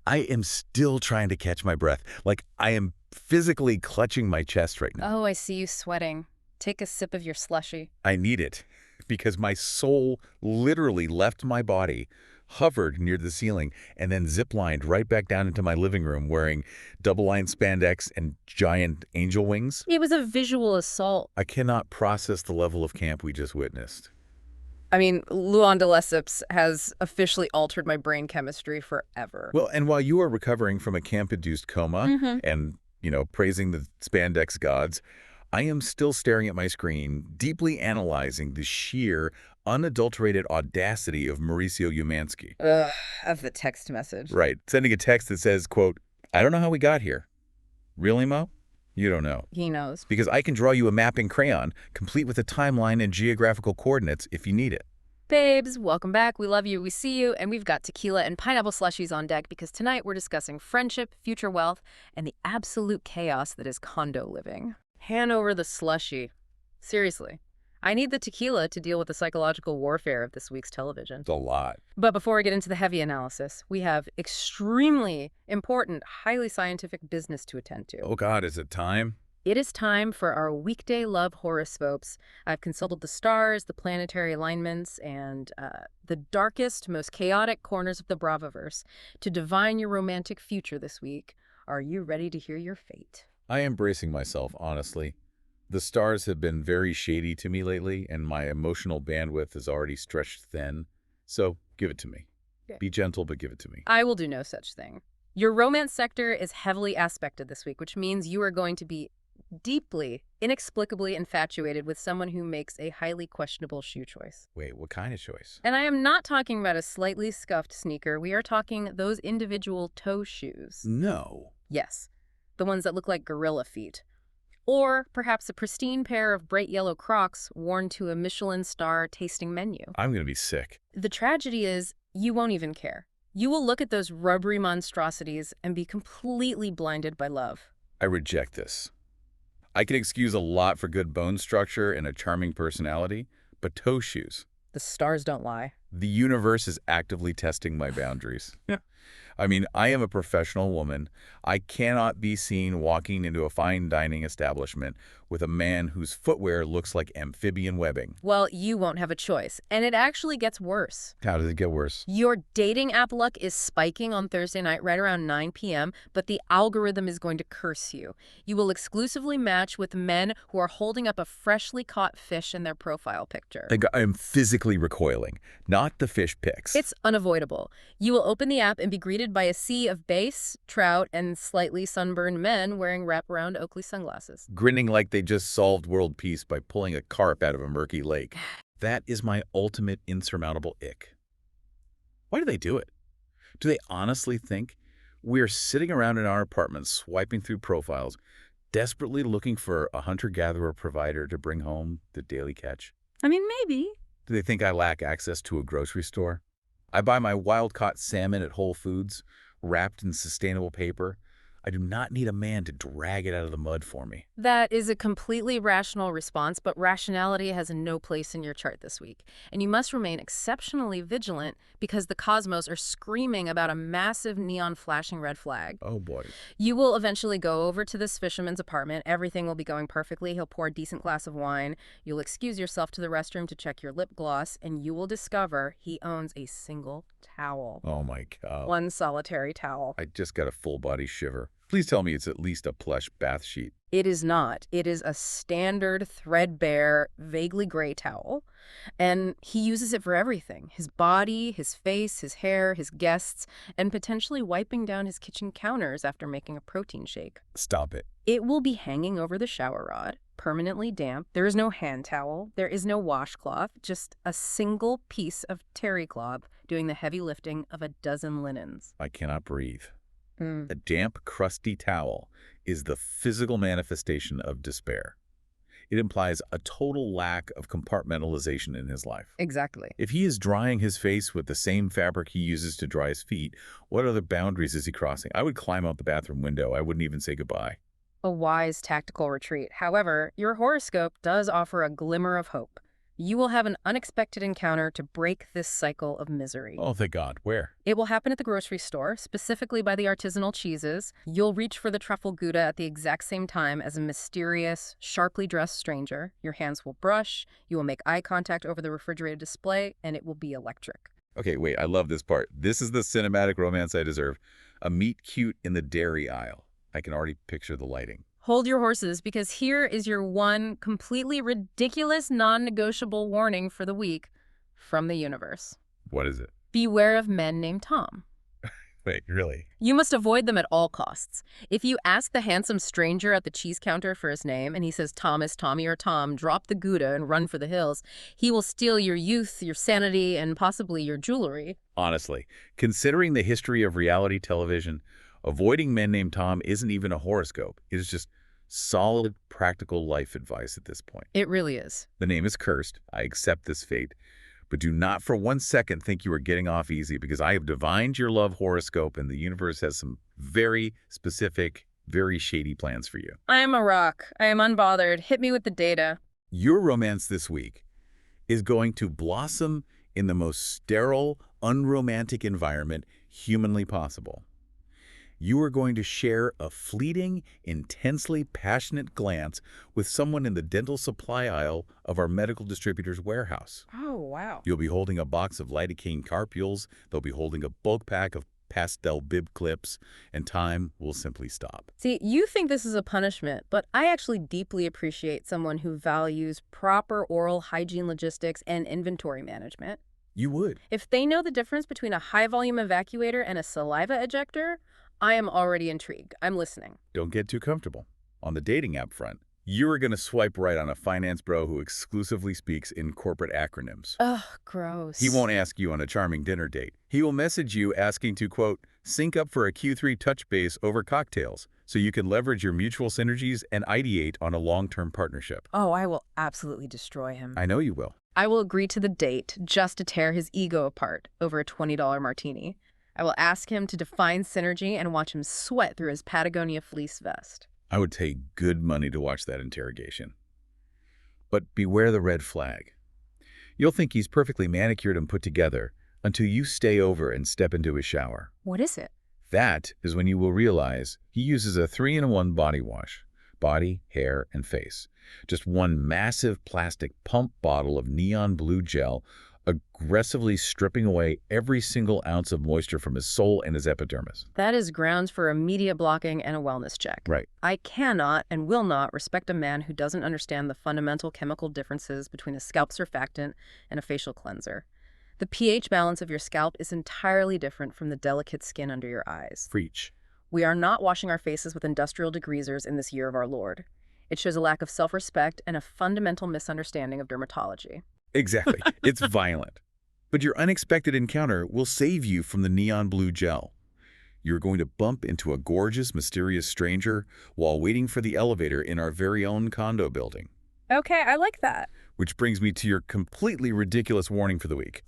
I am still trying to catch my breath. Like, I am physically clutching my chest right now. Oh, I see you sweating. Take a sip of your slushie. I need it because my soul literally left my body, hovered near the ceiling, and then ziplined right back down into my living room wearing double-line spandex and giant angel wings. It was a visual assault. I cannot process the level of camp we just witnessed. I mean, Luann de Lesseps has officially altered my brain chemistry forever. Well, and while you are recovering from a camp-induced coma and, praising the spandex gods, I am still staring at my screen, deeply analyzing the sheer, unadulterated audacity of Mauricio Umansky. Ugh, of the text message. Right, sending a text that says, quote, "I don't know how we got here." Really, Mo? You don't know. He knows. Because I can draw you a map in crayon, complete with a timeline and geographical coordinates if you need it. Babes, welcome back. We love you, we see you, and we've got tequila and pineapple slushies on deck because tonight we're discussing friendship, future wealth, and the absolute chaos that is condo living. Hand over the slushie. Seriously. I need the tequila to deal with the psychological warfare of this week's television. It's a lot. But before we get into the heavy analysis, we have extremely important, highly scientific business to attend to. Oh, God, is it time? It is time for our weekday love horoscopes. I've consulted the stars, the planetary alignments, and the darkest, most chaotic corners of the Bravoverse to divine your romantic future this week. Are you ready to hear your fate? I am bracing myself, honestly. The stars have been very shady to me lately, and my emotional bandwidth is already stretched thin. So give it to me. Okay. Be gentle, but give it to me. I will do no such thing. Your romance sector is heavily aspected this week, which means you are going to be deeply, inexplicably infatuated with someone who makes a highly questionable shoe choice. Wait, what kind of choice? And I am not talking about a slightly scuffed sneaker. We are talking those individual toe shoes. No. Yes, the ones that look like gorilla feet. Or perhaps a pristine pair of bright yellow Crocs worn to a Michelin star tasting menu. I'm going to be sick. The tragedy is you won't even care. You will look at those rubbery monstrosities and be completely blinded by love. I reject this. I can excuse a lot for good bone structure and a charming personality, but toe shoes. The stars don't lie. The universe is actively testing my boundaries. Yeah. I mean, I am a professional woman. I cannot be seen walking into a fine dining establishment with a man whose footwear looks like amphibian webbing. Well, you won't have a choice, and it actually gets worse. How does it get worse? Your dating app luck is spiking on Thursday night right around 9 p.m., but the algorithm is going to curse you. You will exclusively match with men who are holding up a freshly caught fish in their profile picture. I am physically recoiling, not the fish pics. It's unavoidable. You will open the app and be greeted by a sea of bass, trout, and slightly sunburned men wearing wraparound Oakley sunglasses. Grinning like they just solved world peace by pulling a carp out of a murky lake. That is my ultimate insurmountable ick. Why do they do it? Do they honestly think we're sitting around in our apartments swiping through profiles, desperately looking for a hunter-gatherer provider to bring home the daily catch? I mean, maybe. Do they think I lack access to a grocery store? I buy my wild-caught salmon at Whole Foods, wrapped in sustainable paper. I do not need a man to drag it out of the mud for me. That is a completely rational response, but rationality has no place in your chart this week. And you must remain exceptionally vigilant because the cosmos are screaming about a massive neon flashing red flag. Oh boy. You will eventually go over to this fisherman's apartment. Everything will be going perfectly. He'll pour a decent glass of wine. You'll excuse yourself to the restroom to check your lip gloss, and you will discover he owns a single towel. Oh my God. One solitary towel. I just got a full body shiver. Please tell me it's at least a plush bath sheet. It is not. It is a standard, threadbare, vaguely gray towel. And he uses it for everything. His body, his face, his hair, his guests, and potentially wiping down his kitchen counters after making a protein shake. Stop it. It will be hanging over the shower rod, permanently damp. There is no hand towel. There is no washcloth. Just a single piece of terry cloth doing the heavy lifting of a dozen linens. I cannot breathe. A damp, crusty towel is the physical manifestation of despair. It implies a total lack of compartmentalization in his life. Exactly. If he is drying his face with the same fabric he uses to dry his feet, what other boundaries is he crossing? I would climb out the bathroom window. I wouldn't even say goodbye. A wise tactical retreat. However, your horoscope does offer a glimmer of hope. You will have an unexpected encounter to break this cycle of misery. Oh, thank God. Where? It will happen at the grocery store, specifically by the artisanal cheeses. You'll reach for the truffle Gouda at the exact same time as a mysterious, sharply dressed stranger. Your hands will brush, you will make eye contact over the refrigerated display, and it will be electric. Okay, wait, I love this part. This is the cinematic romance I deserve. A meet cute in the dairy aisle. I can already picture the lighting. Hold your horses, because here is your one completely ridiculous, non-negotiable warning for the week from the universe. What is it? Beware of men named Tom. Wait, really? You must avoid them at all costs. If you ask the handsome stranger at the cheese counter for his name and he says Thomas, Tommy, or Tom, drop the Gouda and run for the hills, he will steal your youth, your sanity, and possibly your jewelry. Honestly, considering the history of reality television, avoiding men named Tom isn't even a horoscope. It is just solid, practical life advice at this point. It really is. The name is cursed. I accept this fate. But do not for 1 second think you are getting off easy, because I have divined your love horoscope and the universe has some very specific, very shady plans for you. I am a rock. I am unbothered. Hit me with the data. Your romance this week is going to blossom in the most sterile, unromantic environment humanly possible. You are going to share a fleeting, intensely passionate glance with someone in the dental supply aisle of our medical distributor's warehouse. Oh, wow. You'll be holding a box of lidocaine carpules, they'll be holding a bulk pack of pastel bib clips, and time will simply stop. See, you think this is a punishment, but I actually deeply appreciate someone who values proper oral hygiene logistics and inventory management. You would. If they know the difference between a high-volume evacuator and a saliva ejector, I am already intrigued. I'm listening. Don't get too comfortable. On the dating app front, you are going to swipe right on a finance bro who exclusively speaks in corporate acronyms. Ugh, gross. He won't ask you on a charming dinner date. He will message you asking to, quote, sync up for a Q3 touch base over cocktails so you can leverage your mutual synergies and ideate on a long-term partnership. Oh, I will absolutely destroy him. I know you will. I will agree to the date just to tear his ego apart over a $20 martini. I will ask him to define synergy and watch him sweat through his Patagonia fleece vest. I would pay good money to watch that interrogation. But beware the red flag. You'll think he's perfectly manicured and put together until you stay over and step into his shower. What is it? That is when you will realize he uses a 3-in-1 body wash. Body, hair, and face. Just one massive plastic pump bottle of neon blue gel, aggressively stripping away every single ounce of moisture from his soul and his epidermis. That is grounds for immediate blocking and a wellness check. Right. I cannot and will not respect a man who doesn't understand the fundamental chemical differences between a scalp surfactant and a facial cleanser. The pH balance of your scalp is entirely different from the delicate skin under your eyes. Preach. We are not washing our faces with industrial degreasers in this year of our Lord. It shows a lack of self-respect and a fundamental misunderstanding of dermatology. Exactly. It's violent. But your unexpected encounter will save you from the neon blue gel. You're going to bump into a gorgeous, mysterious stranger while waiting for the elevator in our very own condo building. Okay, I like that. Which brings me to your completely ridiculous warning for the week.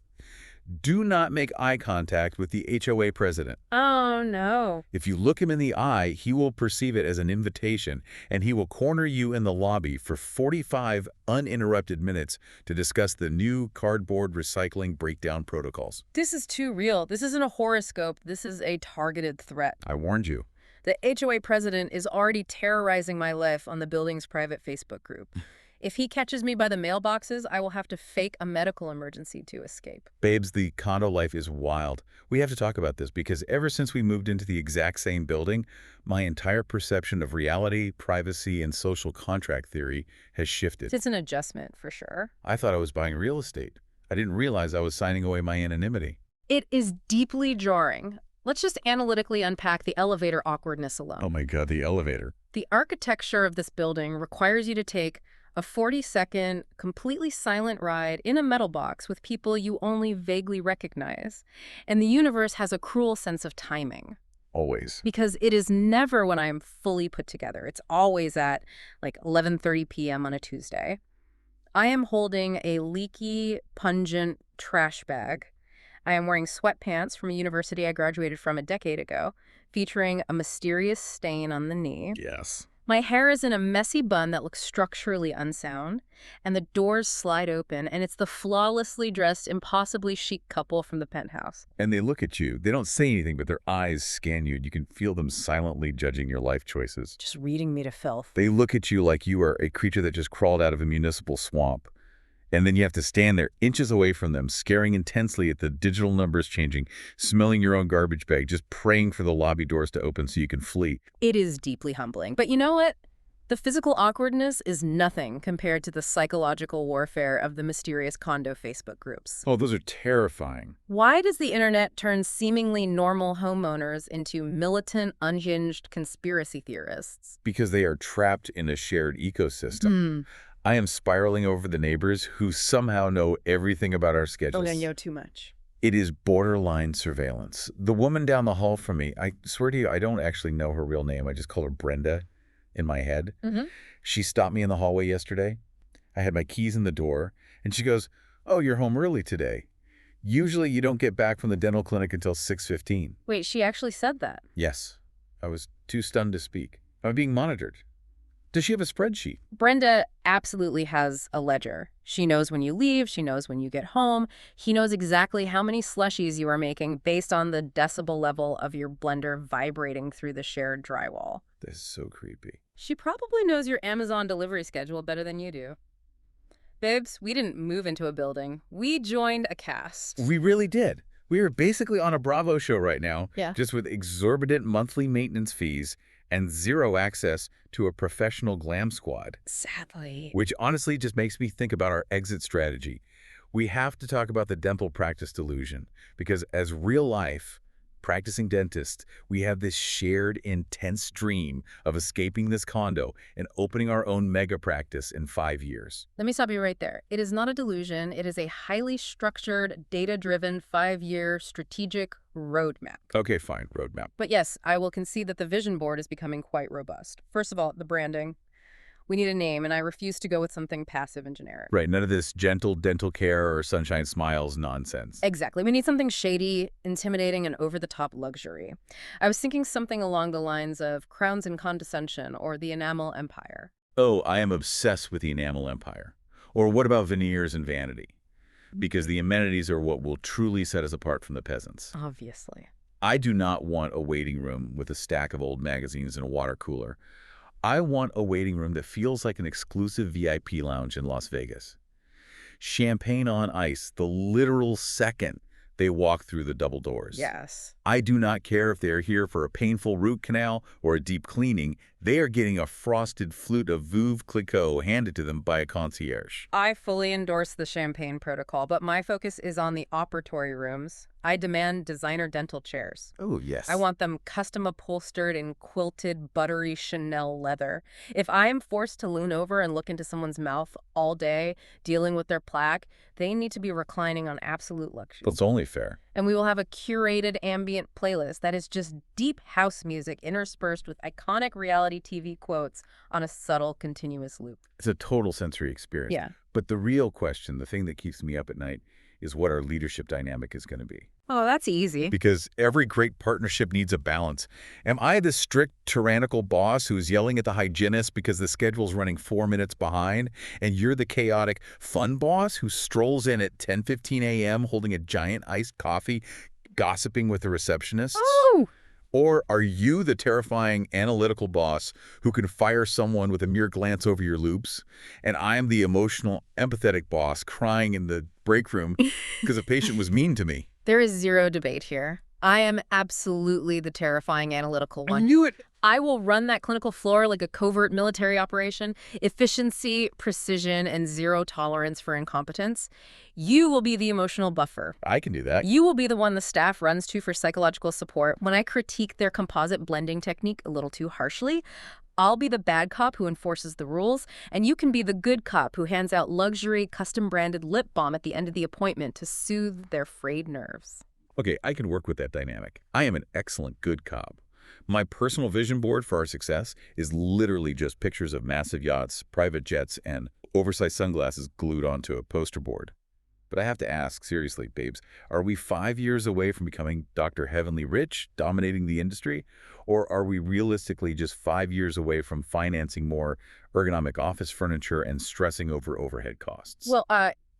Do not make eye contact with the HOA president. Oh, no. If you look him in the eye, he will perceive it as an invitation, and he will corner you in the lobby for 45 uninterrupted minutes to discuss the new cardboard recycling breakdown protocols. This is too real. This isn't a horoscope. This is a targeted threat. I warned you. The HOA president is already terrorizing my life on the building's private Facebook group. If he catches me by the mailboxes, I will have to fake a medical emergency to escape. Babes, the condo life is wild. We have to talk about this because ever since we moved into the exact same building, my entire perception of reality, privacy, and social contract theory has shifted. It's an adjustment, for sure. I thought I was buying real estate. I didn't realize I was signing away my anonymity. It is deeply jarring. Let's just analytically unpack the elevator awkwardness alone. Oh my God, the elevator. The architecture of this building requires you to take a 40-second, completely silent ride in a metal box with people you only vaguely recognize. And the universe has a cruel sense of timing. Always. Because it is never when I am fully put together. It's always at like 11:30 p.m. on a Tuesday. I am holding a leaky, pungent trash bag. I am wearing sweatpants from a university I graduated from a decade ago, featuring a mysterious stain on the knee. Yes. My hair is in a messy bun that looks structurally unsound, and the doors slide open, and it's the flawlessly dressed, impossibly chic couple from the penthouse. And they look at you. They don't say anything, but their eyes scan you, and you can feel them silently judging your life choices. Just reading me to filth. They look at you like you are a creature that just crawled out of a municipal swamp. And then you have to stand there inches away from them, staring intensely at the digital numbers changing, smelling your own garbage bag, just praying for the lobby doors to open so you can flee. It is deeply humbling. But you know what? The physical awkwardness is nothing compared to the psychological warfare of the mysterious condo Facebook groups. Oh, those are terrifying. Why does the internet turn seemingly normal homeowners into militant, unhinged conspiracy theorists? Because they are trapped in a shared ecosystem. I am spiraling over the neighbors who somehow know everything about our schedules. Oh, they know too much. It is borderline surveillance. The woman down the hall from me, I swear to you, I don't actually know her real name. I just call her Brenda in my head. She stopped me in the hallway yesterday. I had my keys in the door, and she goes, "Oh, you're home early today. Usually you don't get back from the dental clinic until 6:15. Wait, she actually said that? Yes. I was too stunned to speak. I'm being monitored. Does she have a spreadsheet? Brenda absolutely has a ledger. She knows when you leave. She knows when you get home. He knows exactly how many slushies you are making based on the decibel level of your blender vibrating through the shared drywall. This is so creepy. She probably knows your Amazon delivery schedule better than you do. Babes, we didn't move into a building. We joined a cast. We really did. We are basically on a Bravo show right now, just with exorbitant monthly maintenance fees and zero access to a professional glam squad. Sadly. Which honestly just makes me think about our exit strategy. We have to talk about the dental practice delusion, because as real life practicing dentists, we have this shared intense dream of escaping this condo and opening our own mega practice in 5 years. Let me stop you right there. It is not a delusion. It is a highly structured, data-driven, 5-year strategic roadmap. Okay, fine, roadmap. But yes, I will concede that the vision board is becoming quite robust. First of all, the branding. We need a name, and I refuse to go with something passive and generic. Right, none of this gentle dental care or sunshine smiles nonsense. Exactly. We need something shady, intimidating, and over-the-top luxury. I was thinking something along the lines of Crowns and Condescension or the Enamel Empire. Oh, I am obsessed with the enamel empire. Or what about veneers and vanity? Because the amenities are what will truly set us apart from the peasants. Obviously. I do not want a waiting room with a stack of old magazines and a water cooler. I want a waiting room that feels like an exclusive VIP lounge in Las Vegas. Champagne on ice the literal second they walk through the double doors. Yes. I do not care if they're here for a painful root canal or a deep cleaning. They are getting a frosted flute of Veuve Clicquot handed to them by a concierge. I fully endorse the champagne protocol, but my focus is on the operatory rooms. I demand designer dental chairs. Oh, yes. I want them custom upholstered in quilted, buttery Chanel leather. If I am forced to lean over and look into someone's mouth all day, dealing with their plaque, they need to be reclining on absolute luxury. That's only fair. And we will have a curated ambient playlist that is just deep house music interspersed with iconic reality TV quotes on a subtle, continuous loop. It's a total sensory experience. Yeah. But the real question, the thing that keeps me up at night, is what our leadership dynamic is going to be. Oh, that's easy. Because every great partnership needs a balance. Am I the strict, tyrannical boss who's yelling at the hygienist because the schedule's running 4 minutes behind, and you're the chaotic, fun boss who strolls in at 10:15 a.m. holding a giant iced coffee, gossiping with the receptionist? Oh! Or are you the terrifying analytical boss who can fire someone with a mere glance over your loops? And I'm the emotional, empathetic boss crying in the break room because a patient was mean to me. There is zero debate here. I am absolutely the terrifying analytical one. I knew it. I will run that clinical floor like a covert military operation. Efficiency, precision, and zero tolerance for incompetence. You will be the emotional buffer. I can do that. You will be the one the staff runs to for psychological support. When I critique their composite blending technique a little too harshly, I'll be the bad cop who enforces the rules, and you can be the good cop who hands out luxury, custom-branded lip balm at the end of the appointment to soothe their frayed nerves. Okay, I can work with that dynamic. I am an excellent good cop. My personal vision board for our success is literally just pictures of massive yachts, private jets, and oversized sunglasses glued onto a poster board. But I have to ask, seriously, babes, are we 5 years away from becoming Dr. Heavenly Rich, dominating the industry? Or are we realistically just 5 years away from financing more ergonomic office furniture and stressing over overhead costs? Well,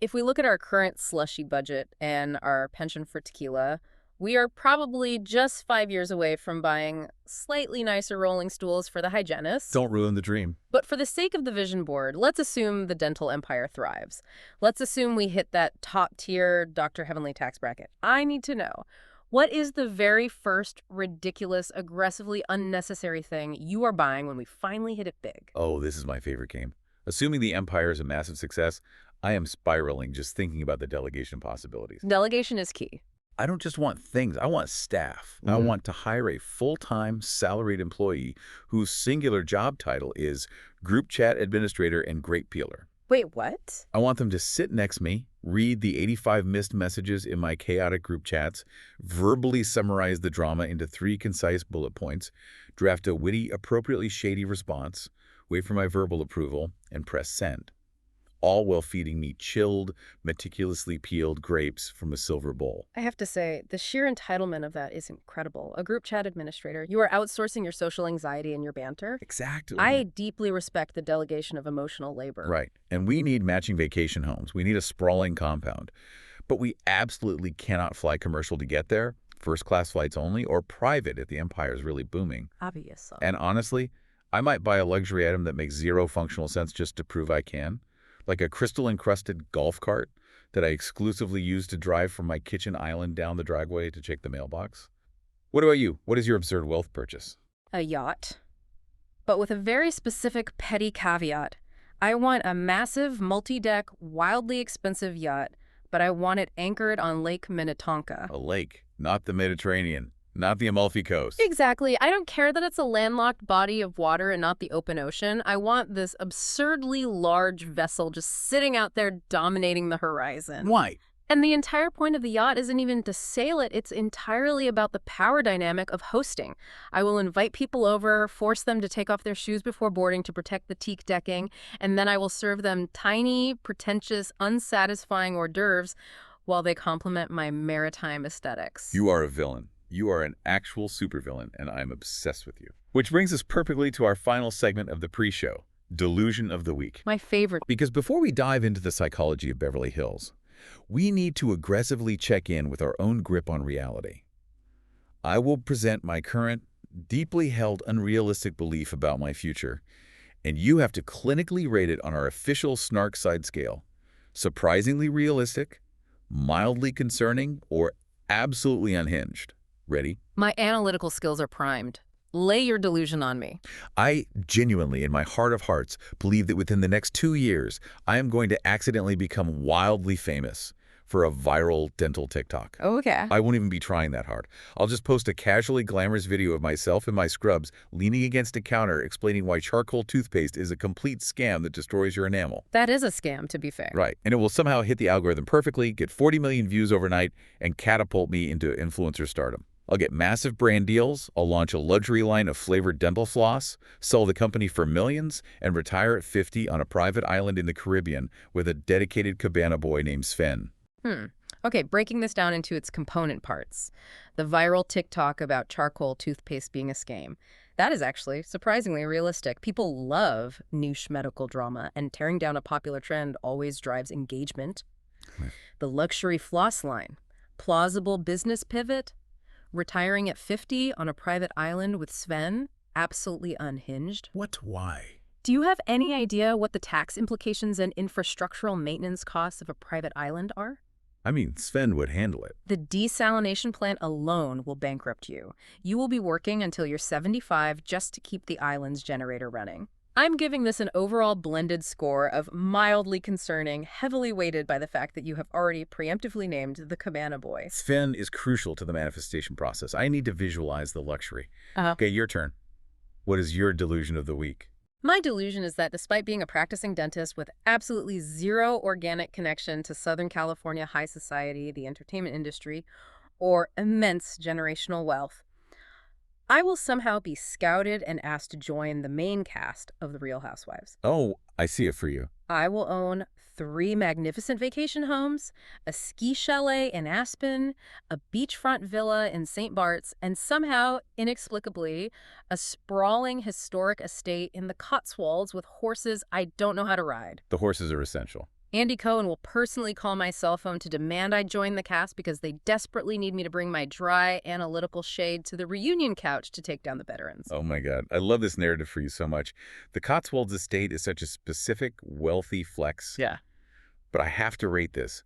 if we look at our current slushy budget and our penchant for tequila, we are probably just 5 years away from buying slightly nicer rolling stools for the hygienist. Don't ruin the dream. But for the sake of the vision board, let's assume the dental empire thrives. Let's assume we hit that top-tier Dr. Heavenly tax bracket. I need to know, what is the very first ridiculous, aggressively unnecessary thing you are buying when we finally hit it big? Oh, this is my favorite game. Assuming the Empire is a massive success, I am spiraling just thinking about the delegation possibilities. Delegation is key. I don't just want things, I want staff. I want to hire a full-time salaried employee whose singular job title is Group Chat Administrator and Grape Peeler. Wait, what? I want them to sit next to me, read the 85 missed messages in my chaotic group chats, verbally summarize the drama into 3 concise bullet points, draft a witty, appropriately shady response, wait for my verbal approval, and press send. All while feeding me chilled, meticulously peeled grapes from a silver bowl. I have to say, the sheer entitlement of that is incredible. A group chat administrator, you are outsourcing your social anxiety and your banter. Exactly. I deeply respect the delegation of emotional labor. Right. And we need matching vacation homes. We need a sprawling compound. But we absolutely cannot fly commercial to get there, first-class flights only, or private if the Empire is really booming. Obvious. And honestly, I might buy a luxury item that makes zero functional sense just to prove I can. Like a crystal-encrusted golf cart that I exclusively use to drive from my kitchen island down the driveway to check the mailbox. What about you? What is your absurd wealth purchase? A yacht. But with a very specific petty caveat. I want a massive, multi-deck, wildly expensive yacht, but I want it anchored on Lake Minnetonka. A lake, not the Mediterranean, not the Amalfi Coast. Exactly. I don't care that it's a landlocked body of water and not the open ocean. I want this absurdly large vessel just sitting out there dominating the horizon. Why? And the entire point of the yacht isn't even to sail it. It's entirely about the power dynamic of hosting. I will invite people over, force them to take off their shoes before boarding to protect the teak decking, and then I will serve them tiny, pretentious, unsatisfying hors d'oeuvres while they complement my maritime aesthetics. You are a villain. You are an actual supervillain, and I'm obsessed with you. Which brings us perfectly to our final segment of the pre-show, Delusion of the Week. My favorite. Because before we dive into the psychology of Beverly Hills, we need to aggressively check in with our own grip on reality. I will present my current, deeply held unrealistic belief about my future, and you have to clinically rate it on our official Snark side scale. Surprisingly realistic, mildly concerning, or absolutely unhinged. Ready? My analytical skills are primed. Lay your delusion on me. I genuinely, in my heart of hearts, believe that within the next 2 years, I am going to accidentally become wildly famous for a viral dental TikTok. Okay. I won't even be trying that hard. I'll just post a casually glamorous video of myself in my scrubs leaning against a counter explaining why charcoal toothpaste is a complete scam that destroys your enamel. That is a scam, to be fair. Right. And it will somehow hit the algorithm perfectly, get 40 million views overnight, and catapult me into influencer stardom. I'll get massive brand deals, I'll launch a luxury line of flavored dental floss, sell the company for millions, and retire at 50 on a private island in the Caribbean with a dedicated cabana boy named Sven. Okay, breaking this down into its component parts. The viral TikTok about charcoal toothpaste being a scam. That is actually surprisingly realistic. People love niche medical drama, and tearing down a popular trend always drives engagement. The luxury floss line. Plausible business pivot. Retiring at 50 on a private island with Sven. Absolutely unhinged. What? Why? Do you have any idea what the tax implications and infrastructural maintenance costs of a private island are? I mean, Sven would handle it. The desalination plant alone will bankrupt you. You will be working until you're 75 just to keep the island's generator running. I'm giving this an overall blended score of mildly concerning, heavily weighted by the fact that you have already preemptively named the Cabana Boy. Sven is crucial to the manifestation process. I need to visualize the luxury. Okay, your turn. What is your delusion of the week? My delusion is that despite being a practicing dentist with absolutely zero organic connection to Southern California high society, the entertainment industry, or immense generational wealth, I will somehow be scouted and asked to join the main cast of The Real Housewives. Oh, I see it for you. I will own 3 magnificent vacation homes, a ski chalet in Aspen, a beachfront villa in St. Bart's, and somehow, inexplicably, a sprawling historic estate in the Cotswolds with horses I don't know how to ride. The horses are essential. Andy Cohen will personally call my cell phone to demand I join the cast because they desperately need me to bring my dry, analytical shade to the reunion couch to take down the veterans. Oh my God. I love this narrative for you so much. The Cotswolds estate is such a specific, wealthy flex. Yeah. But I have to rate this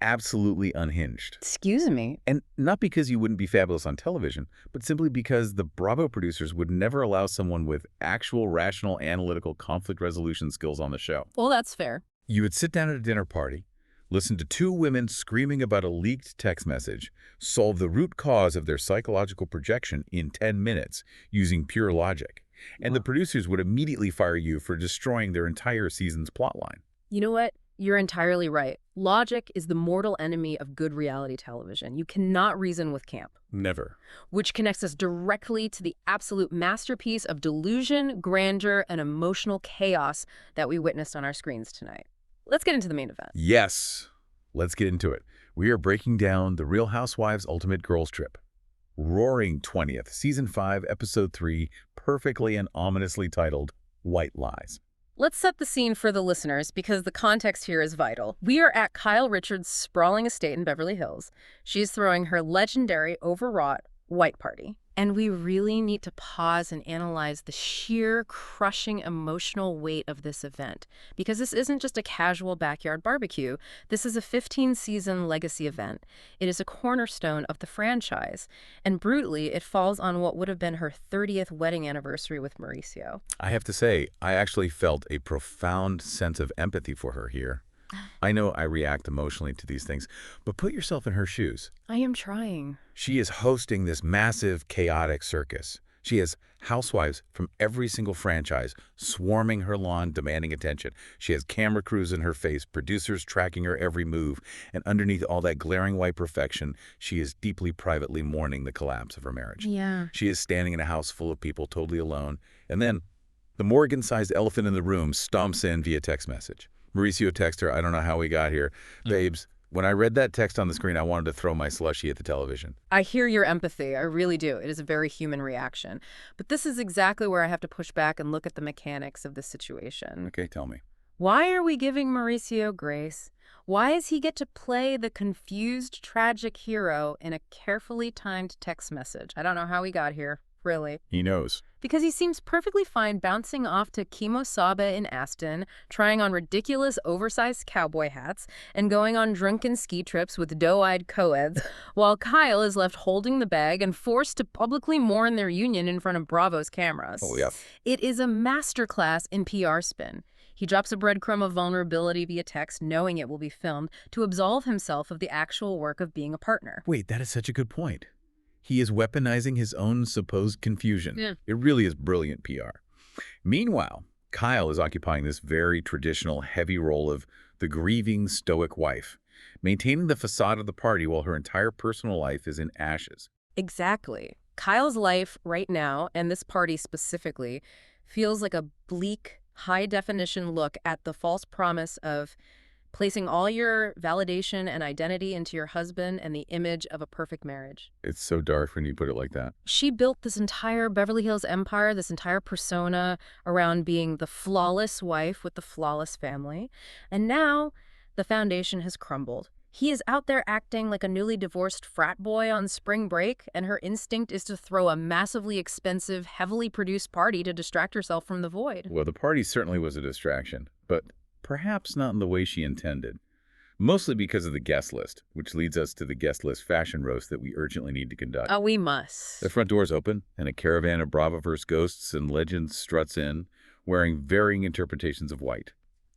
absolutely unhinged. Excuse me. And not because you wouldn't be fabulous on television, but simply because the Bravo producers would never allow someone with actual rational, analytical conflict resolution skills on the show. Well, that's fair. You would sit down at a dinner party, listen to 2 women screaming about a leaked text message, solve the root cause of their psychological projection in 10 minutes using pure logic, and the producers would immediately fire you for destroying their entire season's plotline. You know what? You're entirely right. Logic is the mortal enemy of good reality television. You cannot reason with camp. Never. Which connects us directly to the absolute masterpiece of delusion, grandeur, and emotional chaos that we witnessed on our screens tonight. Let's get into the main event. Yes. Let's get into it. We are breaking down The Real Housewives Ultimate Girls Trip. Roaring 20th, Season 5, Episode 3, perfectly and ominously titled White Lies. Let's set the scene for the listeners because the context here is vital. We are at Kyle Richards' sprawling estate in Beverly Hills. She's throwing her legendary, overwrought white party. And we really need to pause and analyze the sheer, crushing emotional weight of this event. Because this isn't just a casual backyard barbecue. This is a 15-season legacy event. It is a cornerstone of the franchise. And brutally, it falls on what would have been her 30th wedding anniversary with Mauricio. I have to say, I actually felt a profound sense of empathy for her here. I know I react emotionally to these things, but put yourself in her shoes. I am trying. She is hosting this massive, chaotic circus. She has housewives from every single franchise swarming her lawn, demanding attention. She has camera crews in her face, producers tracking her every move, and underneath all that glaring white perfection, she is deeply privately mourning the collapse of her marriage. Yeah. She is standing in a house full of people, totally alone, and then the Morgan-sized elephant in the room stomps in via text message. Mauricio texts her, I don't know how we got here. Babes, when I read that text on the screen, I wanted to throw my slushie at the television. I hear your empathy. I really do. It is a very human reaction. But this is exactly where I have to push back and look at the mechanics of the situation. Okay, tell me. Why are we giving Mauricio grace? Why does he get to play the confused, tragic hero in a carefully timed text message? I don't know how he got here, really. He knows. Because he seems perfectly fine bouncing off to Kimosabe in Aston, trying on ridiculous oversized cowboy hats, and going on drunken ski trips with doe-eyed co-eds, while Kyle is left holding the bag and forced to publicly mourn their union in front of Bravo's cameras. Oh, yeah. It is a masterclass in PR spin. He drops a breadcrumb of vulnerability via text, knowing it will be filmed, to absolve himself of the actual work of being a partner. Wait, that is such a good point. He is weaponizing his own supposed confusion. Yeah. It really is brilliant PR. Meanwhile, Kyle is occupying this very traditional heavy role of the grieving stoic wife, maintaining the facade of the party while her entire personal life is in ashes. Exactly. Kyle's life right now, and this party specifically, feels like a bleak, high-definition look at the false promise of placing all your validation and identity into your husband and the image of a perfect marriage. It's so dark when you put it like that. She built this entire Beverly Hills empire, this entire persona around being the flawless wife with the flawless family. And now the foundation has crumbled. He is out there acting like a newly divorced frat boy on spring break, and her instinct is to throw a massively expensive, heavily produced party to distract herself from the void. Well, the party certainly was a distraction, but perhaps not in the way she intended. Mostly because of the guest list, which leads us to the guest list fashion roast that we urgently need to conduct. Oh, we must. The front doors open, and a caravan of Bravoverse ghosts and legends struts in, wearing varying interpretations of white.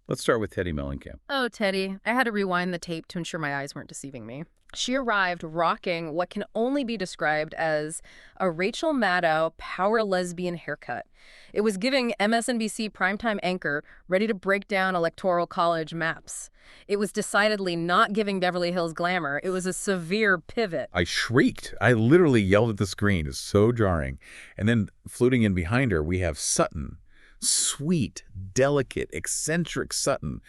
Let's start with Teddi Mellencamp. Oh, Teddi. I had to rewind the tape to ensure my eyes weren't deceiving me. She arrived rocking what can only be described as a Rachel Maddow power lesbian haircut. It was giving MSNBC primetime anchor ready to break down electoral college maps. It was decidedly not giving Beverly Hills glamour. It was a severe pivot. I shrieked. I literally yelled at the screen. It's so jarring. And then floating in behind her, we have Sutton. Sweet, delicate, eccentric Sutton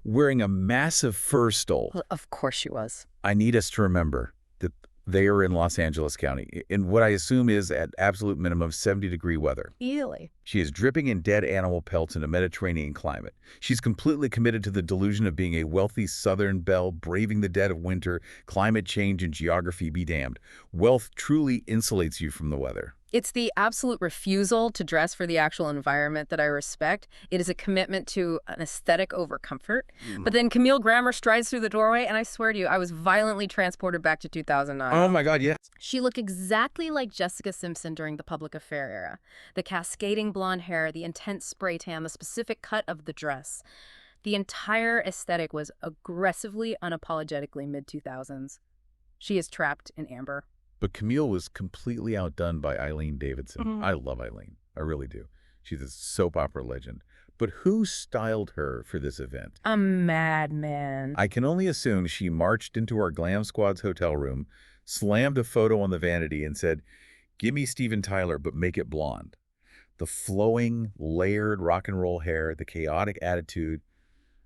wearing a massive fur stole. Well, of course she was. I need us to remember that they are in Los Angeles County, in what I assume is at absolute minimum 70-degree weather. Really? She is dripping in dead animal pelts in a Mediterranean climate. She's completely committed to the delusion of being a wealthy Southern belle, braving the dead of winter, climate change, and geography be damned. Wealth truly insulates you from the weather. It's the absolute refusal to dress for the actual environment that I respect. It is a commitment to an aesthetic over comfort. But then Camille Grammer strides through the doorway, and I swear to you, I was violently transported back to 2009. Oh my God, yes. She looked exactly like Jessica Simpson during the public affair era. The cascading blonde hair, the intense spray tan, the specific cut of the dress. The entire aesthetic was aggressively, unapologetically mid-2000s. She is trapped in amber. But Camille was completely outdone by Eileen Davidson. I love Eileen. I really do. She's a soap opera legend. But who styled her for this event? A madman. I can only assume she marched into our Glam Squad's hotel room, slammed a photo on the vanity, and said, "Give me Steven Tyler, but make it blonde." The flowing, layered rock and roll hair, the chaotic attitude.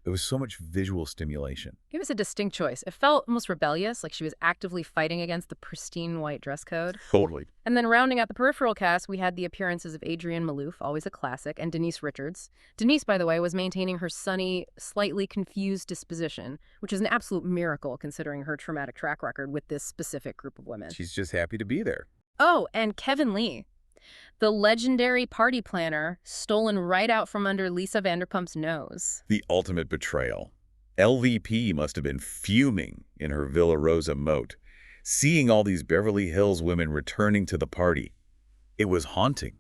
It was so much visual stimulation. It was a distinct choice. It felt almost rebellious, like she was actively fighting against the pristine white dress code. Totally. And then rounding out the peripheral cast, we had the appearances of Adrienne Maloof, always a classic, and Denise Richards. Denise, by the way, was maintaining her sunny, slightly confused disposition, which is an absolute miracle considering her traumatic track record with this specific group of women. She's just happy to be there. Oh, and Kevin Lee, the legendary party planner, stolen right out from under Lisa Vanderpump's nose. The ultimate betrayal. LVP must have been fuming in her Villa Rosa moat, seeing all these Beverly Hills women returning to the party. It was haunting.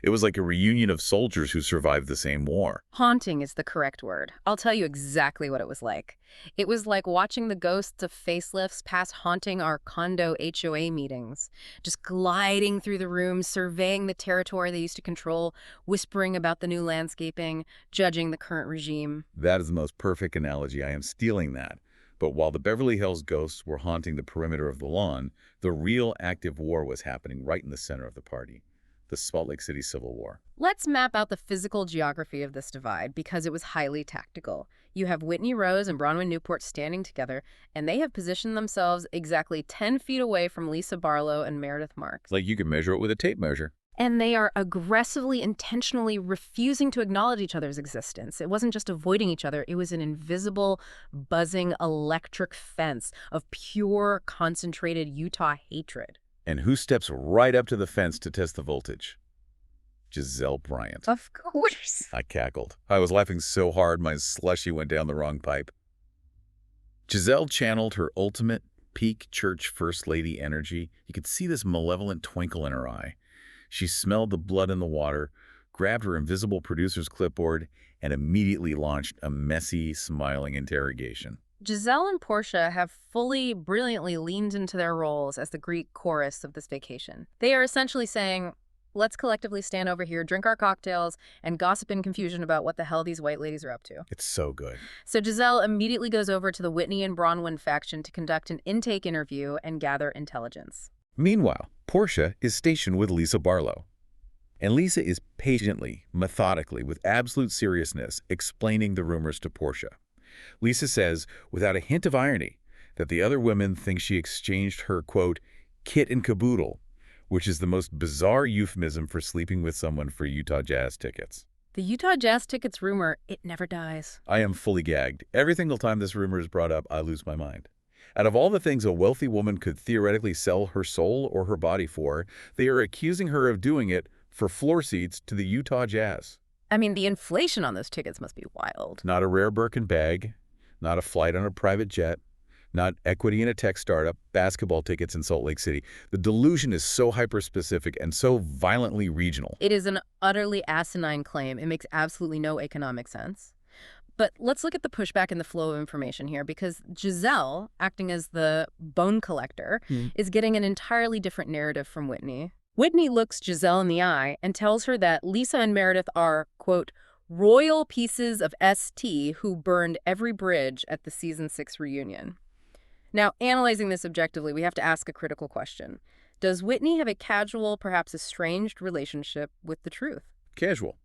It was like a reunion of soldiers who survived the same war. Haunting is the correct word. I'll tell you exactly what it was like. It was like watching the ghosts of facelifts pass haunting our condo HOA meetings, just gliding through the rooms, surveying the territory they used to control, whispering about the new landscaping, judging the current regime. That is the most perfect analogy. I am stealing that. But while the Beverly Hills ghosts were haunting the perimeter of the lawn, the real active war was happening right in the center of the party. The Salt Lake City Civil War. Let's map out the physical geography of this divide because it was highly tactical. You have Whitney Rose and Bronwyn Newport standing together, and they have positioned themselves exactly 10 feet away from Lisa Barlow and Meredith Marks. Like you could measure it with a tape measure. And they are aggressively, intentionally refusing to acknowledge each other's existence. It wasn't just avoiding each other. It was an invisible, buzzing, electric fence of pure, concentrated Utah hatred. And who steps right up to the fence to test the voltage? Giselle Bryant. Of course. I cackled. I was laughing so hard my slushy went down the wrong pipe. Giselle channeled her ultimate peak church first lady energy. You could see this malevolent twinkle in her eye. She smelled the blood in the water, grabbed her invisible producer's clipboard, and immediately launched a messy, smiling interrogation. Giselle and Portia have fully, brilliantly leaned into their roles as the Greek chorus of this vacation. They are essentially saying, let's collectively stand over here, drink our cocktails, and gossip in confusion about what the hell these white ladies are up to. It's so good. So Giselle immediately goes over to the Whitney and Bronwyn faction to conduct an intake interview and gather intelligence. Meanwhile, Portia is stationed with Lisa Barlow. And Lisa is patiently, methodically, with absolute seriousness, explaining the rumors to Portia. Lisa says, without a hint of irony, that the other women think she exchanged her, quote, kit and caboodle, which is the most bizarre euphemism for sleeping with someone for Utah Jazz tickets. The Utah Jazz tickets rumor, it never dies. I am fully gagged. Every single time this rumor is brought up, I lose my mind. Out of all the things a wealthy woman could theoretically sell her soul or her body for, they are accusing her of doing it for floor seats to the Utah Jazz. I mean, the inflation on those tickets must be wild. Not a rare Birkin bag, not a flight on a private jet, not equity in a tech startup, basketball tickets in Salt Lake City. The delusion is so hyper-specific and so violently regional. It is an utterly asinine claim. It makes absolutely no economic sense. But let's look at the pushback and the flow of information here, because Giselle, acting as the bone collector, is getting an entirely different narrative from Whitney. Whitney looks Giselle in the eye and tells her that Lisa and Meredith are, quote, royal pieces of ST who burned every bridge at the season 6 reunion. Now, analyzing this objectively, we have to ask a critical question. Does Whitney have a casual, perhaps estranged relationship with the truth? Casual.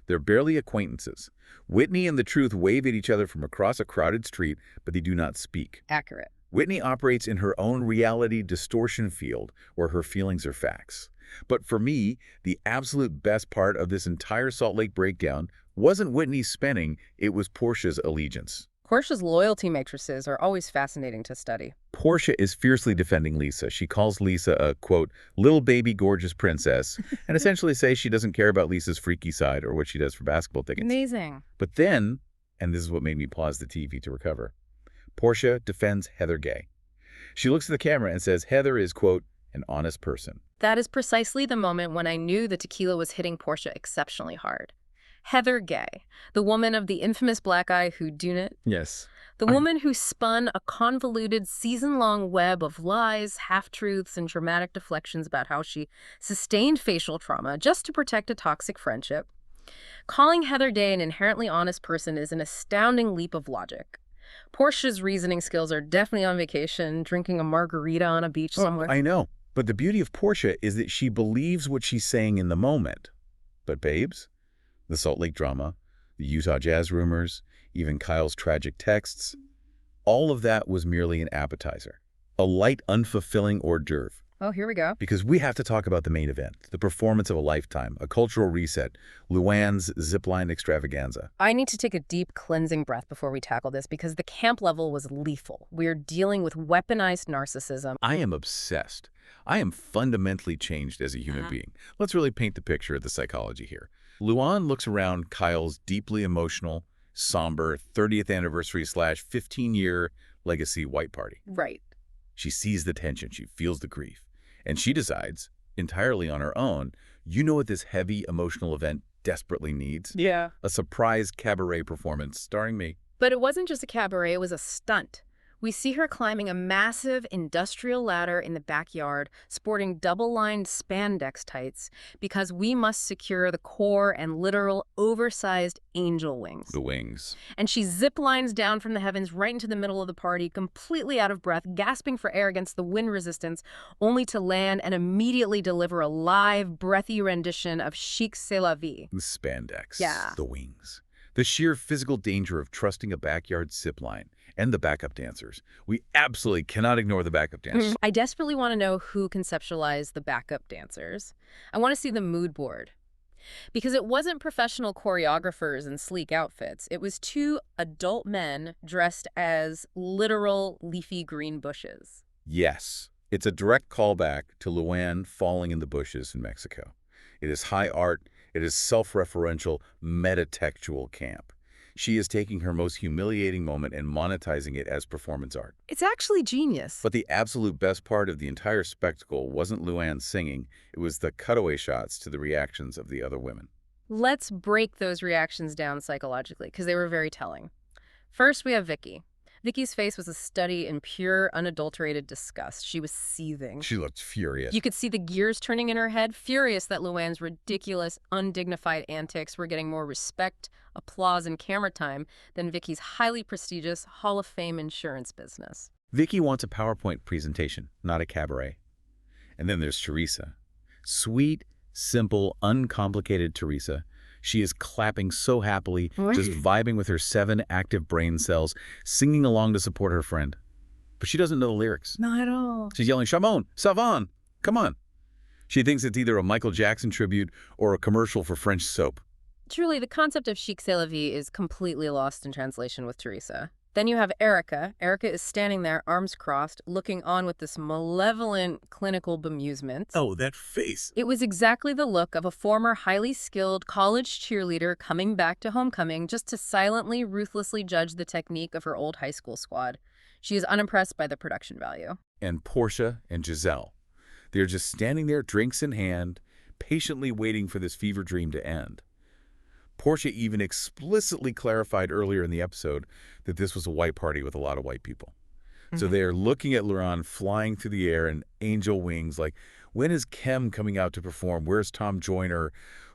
They're barely acquaintances. Whitney and the truth wave at each other from across a crowded street, but they do not speak. Accurate. Whitney operates in her own reality distortion field, where her feelings are facts. But for me, the absolute best part of this entire Salt Lake breakdown wasn't Whitney's spinning, it was Portia's allegiance. Portia's loyalty matrices are always fascinating to study. Portia is fiercely defending Lisa. She calls Lisa a, quote, little baby gorgeous princess, and essentially says she doesn't care about Lisa's freaky side or what she does for basketball tickets. Amazing. But then, and this is what made me pause the TV to recover, Portia defends Heather Gay. She looks at the camera and says Heather is, quote, an honest person. That is precisely the moment when I knew the tequila was hitting Portia exceptionally hard. Heather Gay, the woman of the infamous black eye whodunit. Yes. The woman who spun a convoluted, season-long web of lies, half-truths, and dramatic deflections about how she sustained facial trauma just to protect a toxic friendship. Calling Heather Gay an inherently honest person is an astounding leap of logic. Portia's reasoning skills are definitely on vacation, drinking a margarita on a beach somewhere. I know. But the beauty of Portia is that she believes what she's saying in the moment. But babes, the Salt Lake drama, the Utah Jazz rumors, even Kyle's tragic texts, all of that was merely an appetizer, a light, unfulfilling hors d'oeuvre. Oh, here we go. Because we have to talk about the main event, the performance of a lifetime, a cultural reset, Luann's zipline extravaganza. I need to take a deep cleansing breath before we tackle this because the camp level was lethal. We're dealing with weaponized narcissism. I am obsessed. I am fundamentally changed as a human being. Let's really paint the picture of the psychology here. Luann looks around Kyle's deeply emotional, somber 30th anniversary / 15-year legacy white party. Right. She sees the tension. She feels the grief. And she decides, entirely on her own, you know what this heavy emotional event desperately needs? Yeah. A surprise cabaret performance starring me. But it wasn't just a cabaret, it was a stunt. We see her climbing a massive industrial ladder in the backyard, sporting double-lined spandex tights, because we must secure the core and literal oversized angel wings. The wings. And she zip-lines down from the heavens right into the middle of the party, completely out of breath, gasping for air against the wind resistance, only to land and immediately deliver a live, breathy rendition of Chic C'est la vie. The spandex. Yeah. The wings. The sheer physical danger of trusting a backyard zipline. And the backup dancers. We absolutely cannot ignore the backup dancers. I desperately want to know who conceptualized the backup dancers. I want to see the mood board. Because it wasn't professional choreographers in sleek outfits. It was two adult men dressed as literal leafy green bushes. Yes. It's a direct callback to Luann falling in the bushes in Mexico. It is high art. It is self-referential, metatextual camp. She is taking her most humiliating moment and monetizing it as performance art. It's actually genius. But the absolute best part of the entire spectacle wasn't Luann singing, it was the cutaway shots to the reactions of the other women. Let's break those reactions down psychologically, because they were very telling. First, we have Vicki. Vicki's face was a study in pure, unadulterated disgust. She was seething. She looked furious. You could see the gears turning in her head, furious that Luann's ridiculous, undignified antics were getting more respect, applause, and camera time than Vicki's highly prestigious Hall of Fame insurance business. Vicki wants a PowerPoint presentation, not a cabaret. And then there's Teresa. Sweet, simple, uncomplicated Teresa. She is clapping so happily, just vibing with her 7 active brain cells, singing along to support her friend. But she doesn't know the lyrics. Not at all. She's yelling, Chamon, Savon, come on. She thinks it's either a Michael Jackson tribute or a commercial for French soap. Truly, the concept of Chic C'est la vie is completely lost in translation with Teresa. Then you have Erica. Erica is standing there, arms crossed, looking on with this malevolent clinical bemusement. Oh, that face. It was exactly the look of a former highly skilled college cheerleader coming back to homecoming just to silently, ruthlessly judge the technique of her old high school squad. She is unimpressed by the production value. And Portia and Giselle. They're just standing there, drinks in hand, patiently waiting for this fever dream to end. Portia even explicitly clarified earlier in the episode that this was a white party with a lot of white people. So they're looking at Luann flying through the air in angel wings like, when is Kem coming out to perform? Where's Tom Joyner?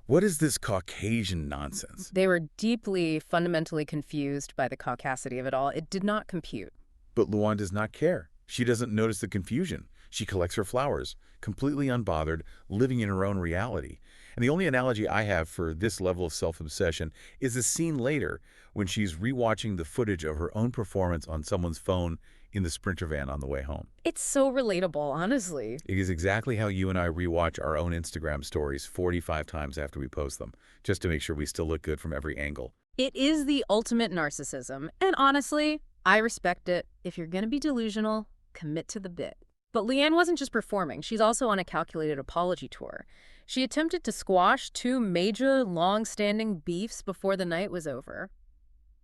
What is this Caucasian nonsense? They were deeply, fundamentally confused by the caucasity of it all. It did not compute. But Luann does not care. She doesn't notice the confusion. She collects her flowers, completely unbothered, living in her own reality. And the only analogy I have for this level of self-obsession is the scene later when she's rewatching the footage of her own performance on someone's phone in the Sprinter van on the way home. It's so relatable, honestly. It is exactly how you and I rewatch our own Instagram stories 45 times after we post them, just to make sure we still look good from every angle. It is the ultimate narcissism, and honestly, I respect it. If you're going to be delusional, commit to the bit. But Leanne wasn't just performing. She's also on a calculated apology tour. She attempted to squash two major, long-standing beefs before the night was over.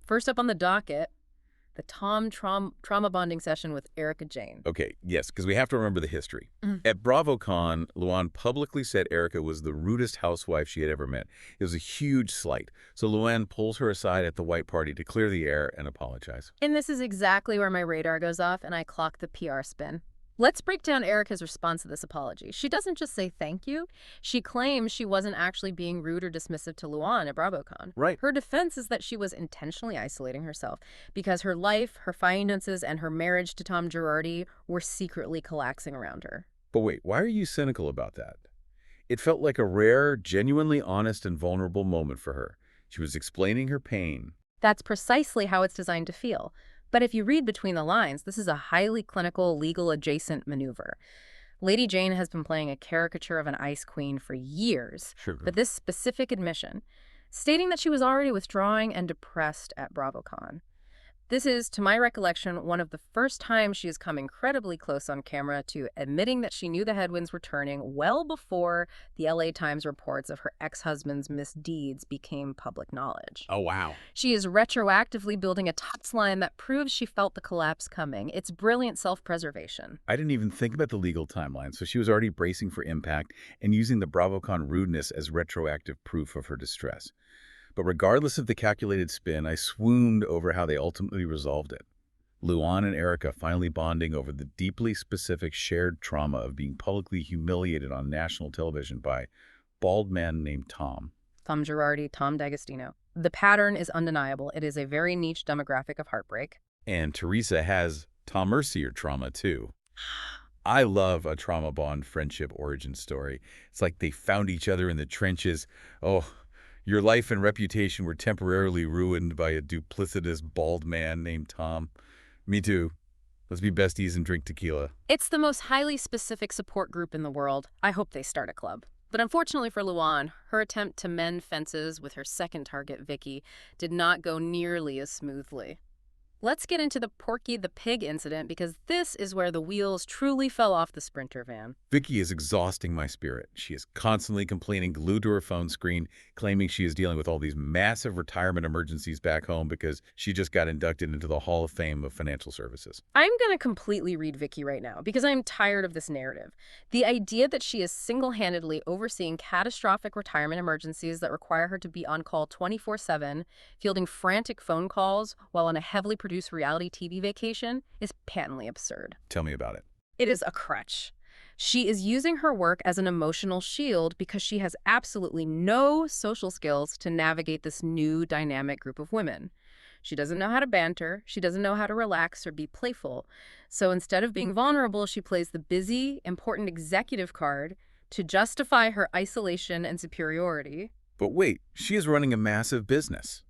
First up on the docket, the trauma bonding session with Erika Jayne. Okay, yes, because we have to remember the history. Mhm. At BravoCon, Luann publicly said Erika was the rudest housewife she had ever met. It was a huge slight. So Luann pulls her aside at the white party to clear the air and apologize. And this is exactly where my radar goes off and I clock the PR spin. Let's break down Erika's response to this apology. She doesn't just say thank you. She claims she wasn't actually being rude or dismissive to Luann at BravoCon. Right. Her defense is that she was intentionally isolating herself because her life, her finances, and her marriage to Tom Girardi were secretly collapsing around her. But wait, why are you cynical about that? It felt like a rare, genuinely honest and vulnerable moment for her. She was explaining her pain. That's precisely how it's designed to feel. But if you read between the lines, this is a highly clinical, legal-adjacent maneuver. Lady Jane has been playing a caricature of an ice queen for years, Sure. but this specific admission, stating that she was already withdrawing and depressed at BravoCon. This is, to my recollection, one of the first times she has come incredibly close on camera to admitting that she knew the headwinds were turning well before the LA Times reports of her ex-husband's misdeeds became public knowledge. Oh, wow. She is retroactively building a touchline that proves she felt the collapse coming. It's brilliant self-preservation. I didn't even think about the legal timeline, so she was already bracing for impact and using the BravoCon rudeness as retroactive proof of her distress. But regardless of the calculated spin, I swooned over how they ultimately resolved it. Luann and Erika finally bonding over the deeply specific shared trauma of being publicly humiliated on national television by a bald man named Tom. Tom Girardi, Tom D'Agostino. The pattern is undeniable. It is a very niche demographic of heartbreak. And Teresa has Tom Mercier trauma, too. I love a trauma bond friendship origin story. It's like they found each other in the trenches. Oh, your life and reputation were temporarily ruined by a duplicitous bald man named Tom. Me too. Let's be besties and drink tequila. It's the most highly specific support group in the world. I hope they start a club. But unfortunately for Luann, her attempt to mend fences with her second target, Vicki, did not go nearly as smoothly. Let's get into the Porky the Pig incident because this is where the wheels truly fell off the Sprinter van. Vicki is exhausting my spirit. She is constantly complaining, glued to her phone screen, claiming she is dealing with all these massive retirement emergencies back home because she just got inducted into the Hall of Fame of Financial Services. I'm going to completely read Vicki right now because I'm tired of this narrative. The idea that she is single-handedly overseeing catastrophic retirement emergencies that require her to be on call 24/7, fielding frantic phone calls while on a heavily produced reality TV vacation is patently absurd. Tell me about it. It is a crutch. She is using her work as an emotional shield because she has absolutely no social skills to navigate this new dynamic group of women. She doesn't know how to banter. She doesn't know how to relax or be playful. So instead of being vulnerable, she plays the busy, important executive card to justify her isolation and superiority. But wait, she is running a massive business.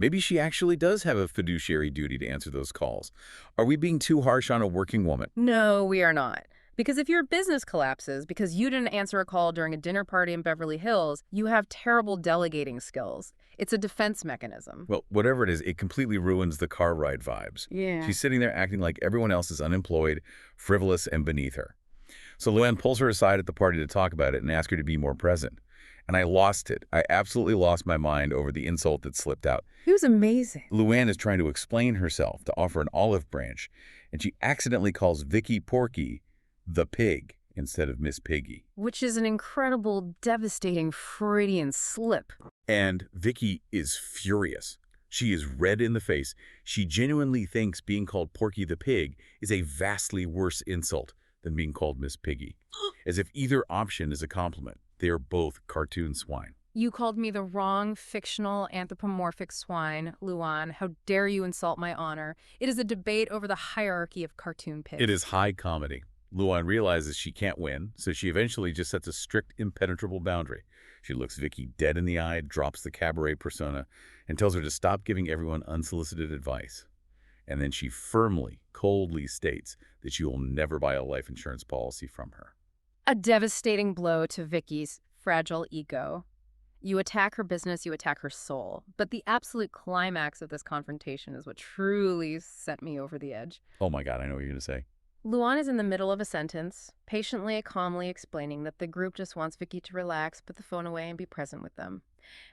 Maybe she actually does have a fiduciary duty to answer those calls. Are we being too harsh on a working woman? No, we are not. Because if your business collapses because you didn't answer a call during a dinner party in Beverly Hills, you have terrible delegating skills. It's a defense mechanism. Well, whatever it is, it completely ruins the car ride vibes. Yeah. She's sitting there acting like everyone else is unemployed, frivolous, and beneath her. So Luann pulls her aside at the party to talk about it and ask her to be more present. And I lost it. I absolutely lost my mind over the insult that slipped out. He was amazing. Luann is trying to explain herself to offer an olive branch, and she accidentally calls Vicki Porky the pig instead of Miss Piggy. Which is an incredible, devastating Freudian slip. And Vicki is furious. She is red in the face. She genuinely thinks being called Porky the Pig is a vastly worse insult than being called Miss Piggy, as if either option is a compliment. They are both cartoon swine. You called me the wrong fictional anthropomorphic swine, Luann. How dare you insult my honor? It is a debate over the hierarchy of cartoon pigs. It is high comedy. Luann realizes she can't win, so she eventually just sets a strict, impenetrable boundary. She looks Vicki dead in the eye, drops the Cabaret persona, and tells her to stop giving everyone unsolicited advice. And then she firmly, coldly states that she will never buy a life insurance policy from her. A devastating blow to Vicki's fragile ego. You attack her business, you attack her soul. But the absolute climax of this confrontation is what truly set me over the edge. Oh my God, I know what you're going to say. Luann is in the middle of a sentence, patiently and calmly explaining that the group just wants Vicki to relax, put the phone away, and be present with them.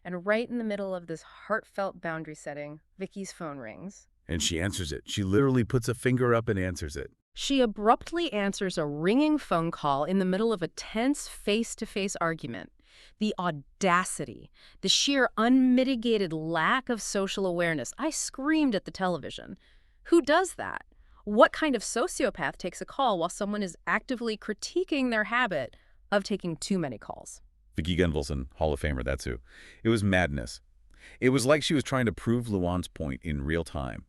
And right in the middle of this heartfelt boundary setting, Vicki's phone rings. And she answers it. She literally puts a finger up and answers it. She abruptly answers a ringing phone call in the middle of a tense face-to-face argument. The audacity, the sheer unmitigated lack of social awareness. I screamed at the television. Who does that? What kind of sociopath takes a call while someone is actively critiquing their habit of taking too many calls? Vicki Gunvalson, Hall of Famer, that's who. It was madness. It was like she was trying to prove Luann's point in real time,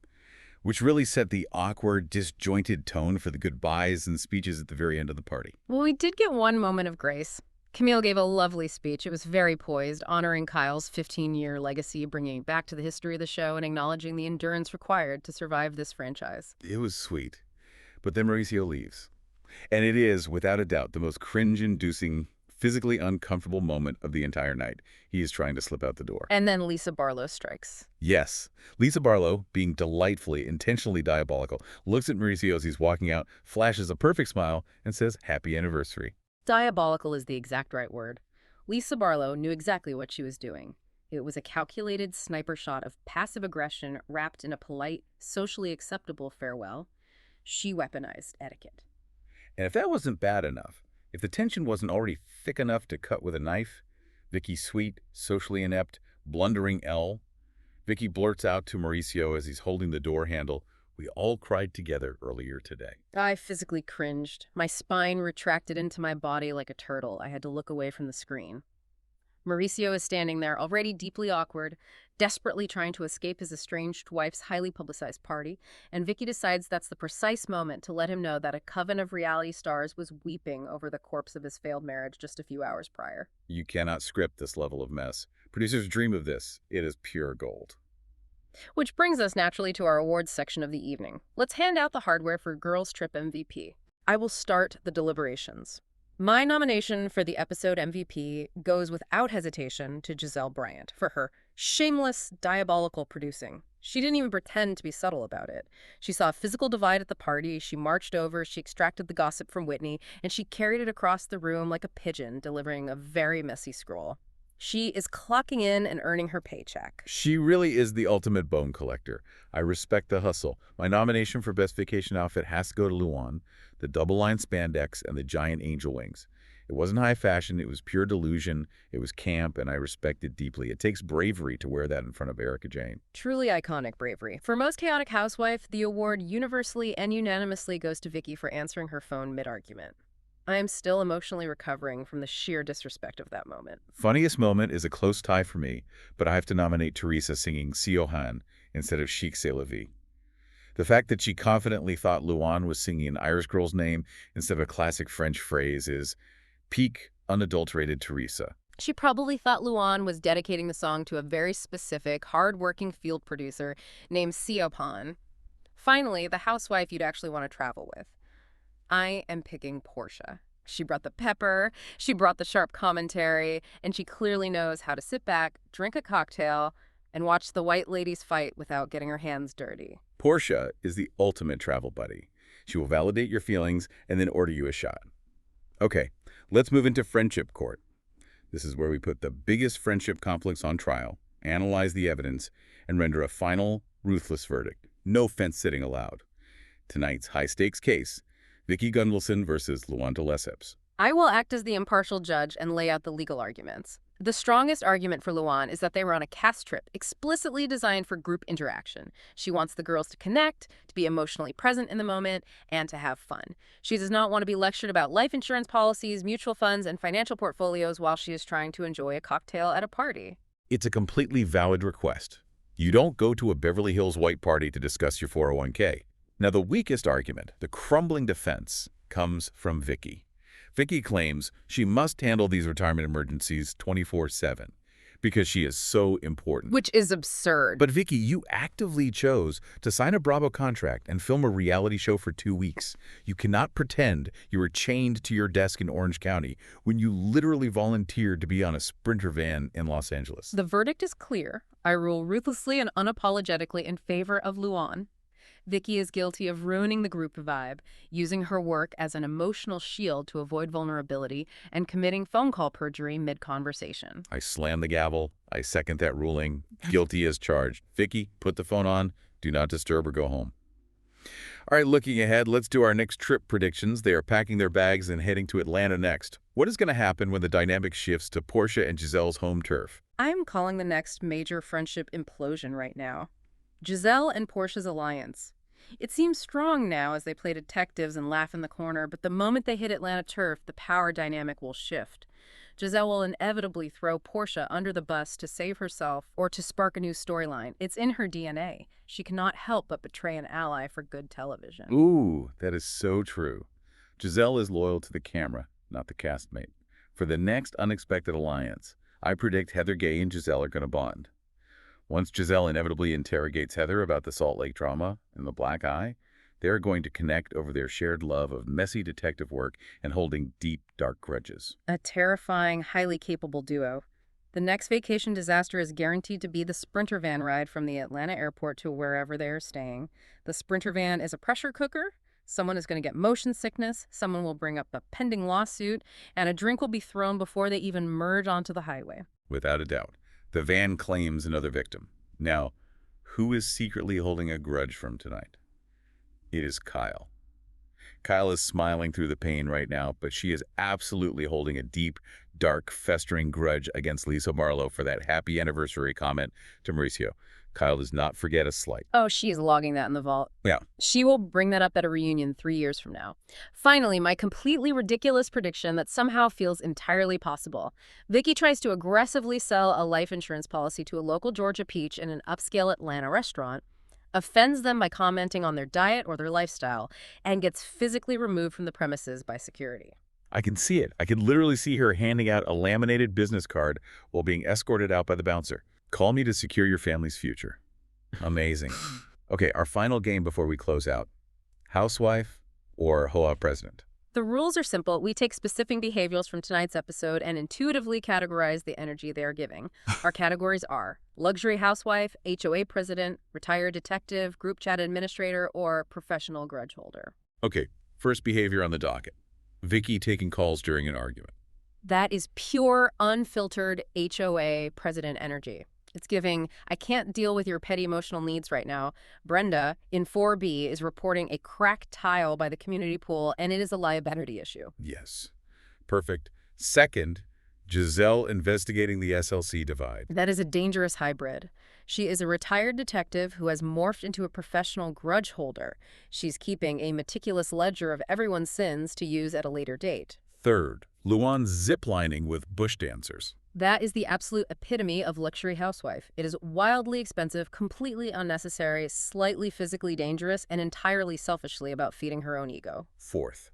which really set the awkward, disjointed tone for the goodbyes and speeches at the very end of the party. Well, we did get one moment of grace. Camille gave a lovely speech. It was very poised, honoring Kyle's 15-year legacy, bringing it back to the history of the show and acknowledging the endurance required to survive this franchise. It was sweet. But then Mauricio leaves. And it is, without a doubt, the most cringe-inducing, physically uncomfortable moment of the entire night. He is trying to slip out the door. And then Lisa Barlow strikes. Yes. Lisa Barlow, being delightfully, intentionally diabolical, looks at Mauricio as he's walking out, flashes a perfect smile, and says, "Happy anniversary." Diabolical is the exact right word. Lisa Barlow knew exactly what she was doing. It was a calculated sniper shot of passive aggression wrapped in a polite, socially acceptable farewell. She weaponized etiquette. And if that wasn't bad enough, if the tension wasn't already thick enough to cut with a knife, Vicki's sweet, socially inept, blundering L, Vicki blurts out to Mauricio as he's holding the door handle, "We all cried together earlier today." I physically cringed. My spine retracted into my body like a turtle. I had to look away from the screen. Mauricio is standing there, already deeply awkward, desperately trying to escape his estranged wife's highly publicized party, and Vicki decides that's the precise moment to let him know that a coven of reality stars was weeping over the corpse of his failed marriage just a few hours prior. You cannot script this level of mess. Producers dream of this. It is pure gold. Which brings us naturally to our awards section of the evening. Let's hand out the hardware for Girls Trip MVP. I will start the deliberations. My nomination for the episode MVP goes without hesitation to Giselle Bryant for her shameless, diabolical producing. She didn't even pretend to be subtle about it. She saw a physical divide at the party, she marched over, she extracted the gossip from Whitney, and she carried it across the room like a pigeon, delivering a very messy scroll. She is clocking in and earning her paycheck. She really is the ultimate bone collector. I respect the hustle. My nomination for Best Vacation Outfit has to go to Luann, the double-line spandex and the giant angel wings. It wasn't high fashion, it was pure delusion, it was camp, and I respect it deeply. It takes bravery to wear that in front of Erika Jayne. Truly iconic bravery. For Most Chaotic Housewife, the award universally and unanimously goes to Vicki for answering her phone mid-argument. I am still emotionally recovering from the sheer disrespect of that moment. Funniest moment is a close tie for me, but I have to nominate Teresa singing Siohan instead of Chic C'est La Vie. The fact that she confidently thought Luann was singing an Irish girl's name instead of a classic French phrase is peak unadulterated Teresa. She probably thought Luann was dedicating the song to a very specific, hard-working field producer named Siopan. Finally, the housewife you'd actually want to travel with. I am picking Portia. She brought the pepper, she brought the sharp commentary, and she clearly knows how to sit back, drink a cocktail, and watch the white ladies fight without getting her hands dirty. Portia is the ultimate travel buddy. She will validate your feelings and then order you a shot. Okay, let's move into friendship court. This is where we put the biggest friendship conflicts on trial, analyze the evidence, and render a final, ruthless verdict. No fence-sitting allowed. Tonight's high-stakes case, Vicki Gunvalson versus Luann de Lesseps. I will act as the impartial judge and lay out the legal arguments. The strongest argument for Luann is that they were on a cast trip explicitly designed for group interaction. She wants the girls to connect, to be emotionally present in the moment, and to have fun. She does not want to be lectured about life insurance policies, mutual funds, and financial portfolios while she is trying to enjoy a cocktail at a party. It's a completely valid request. You don't go to a Beverly Hills white party to discuss your 401k. Now, the weakest argument, the crumbling defense, comes from Vicki. Vicki claims she must handle these retirement emergencies 24/7 because she is so important. Which is absurd. But Vicki, you actively chose to sign a Bravo contract and film a reality show for 2 weeks. You cannot pretend you were chained to your desk in Orange County when you literally volunteered to be on a Sprinter van in Los Angeles. The verdict is clear. I rule ruthlessly and unapologetically in favor of Luann. Vicki is guilty of ruining the group vibe, using her work as an emotional shield to avoid vulnerability, and committing phone call perjury mid-conversation. I slam the gavel. I second that ruling. Guilty as charged. Vicki, put the phone on. Do not disturb or go home. All right, looking ahead, let's do our next trip predictions. They are packing their bags and heading to Atlanta next. What is going to happen when the dynamic shifts to Portia and Giselle's home turf? I'm calling the next major friendship implosion right now. Giselle and Portia's alliance. It seems strong now as they play detectives and laugh in the corner, but the moment they hit Atlanta turf, the power dynamic will shift. Giselle will inevitably throw Portia under the bus to save herself or to spark a new storyline. It's in her DNA. She cannot help but betray an ally for good television. Ooh, that is so true. Giselle is loyal to the camera, not the castmate. For the next unexpected alliance, I predict Heather Gay and Giselle are going to bond. Once Giselle inevitably interrogates Heather about the Salt Lake drama and the black eye, they are going to connect over their shared love of messy detective work and holding deep, dark grudges. A terrifying, highly capable duo. The next vacation disaster is guaranteed to be the Sprinter van ride from the Atlanta airport to wherever they are staying. The Sprinter van is a pressure cooker. Someone is going to get motion sickness, someone will bring up a pending lawsuit, and a drink will be thrown before they even merge onto the highway. Without a doubt. The van claims another victim. Now, who is secretly holding a grudge from tonight? It is Kyle. Kyle is smiling through the pain right now, but she is absolutely holding a deep, dark, festering grudge against Lisa Marlowe for that happy anniversary comment to Mauricio. Kyle does not forget a slight. Oh, she is logging that in the vault. Yeah. She will bring that up at a reunion 3 years from now. Finally, my completely ridiculous prediction that somehow feels entirely possible. Vicki tries to aggressively sell a life insurance policy to a local Georgia peach in an upscale Atlanta restaurant, offends them by commenting on their diet or their lifestyle, and gets physically removed from the premises by security. I can see it. I can literally see her handing out a laminated business card while being escorted out by the bouncer. Call me to secure your family's future. Amazing. Okay, our final game before we close out. Housewife or Hoa president? The rules are simple. We take specific behaviors from tonight's episode and intuitively categorize the energy they are giving. Our categories are luxury housewife, HOA president, retired detective, group chat administrator, or professional grudge holder. Okay, first behavior on the docket. Vicki taking calls during an argument. That is pure, unfiltered HOA president energy. It's giving, I can't deal with your petty emotional needs right now. Brenda, in 4B, is reporting a cracked tile by the community pool, and it is a liability issue. Yes. Perfect. Second, Giselle investigating the SLC divide. That is a dangerous hybrid. She is a retired detective who has morphed into a professional grudge holder. She's keeping a meticulous ledger of everyone's sins to use at a later date. Third, Luann ziplining with bush dancers. That is the absolute epitome of luxury housewife. It is wildly expensive, completely unnecessary, slightly physically dangerous, and entirely selfishly about feeding her own ego. Fourth,